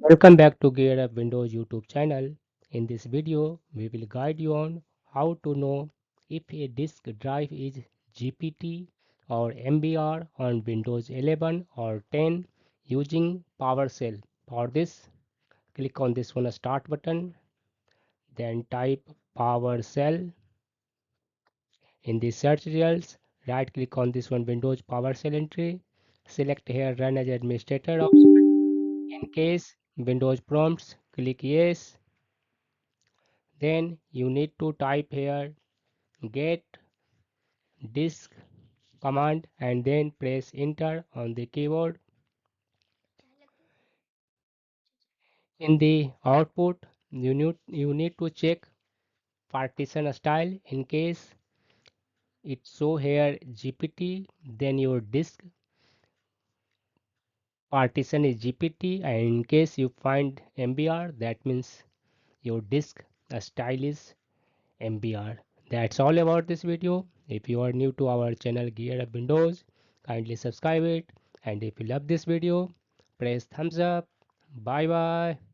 Welcome back to Gear Up Windows YouTube channel. In this video, we will guide you on how to know if a disk drive is GPT or MBR on Windows 11 or 10 using PowerShell. For this, click on this one start button, then type PowerShell in the search results. Right click on this one Windows PowerShell entry. Select here Run as Administrator option. In case Windows prompts, click Yes. Then you need to type here get disk command and then press enter on the keyboard. In the output, you need to check partition style. In case it show here GPT, then your disk partition is GPT, and in case you find MBR, that means your disk style is MBR. That's all about this video. If you are new to our channel Gear Up Windows, kindly subscribe it. And if you love this video, press thumbs up. Bye bye.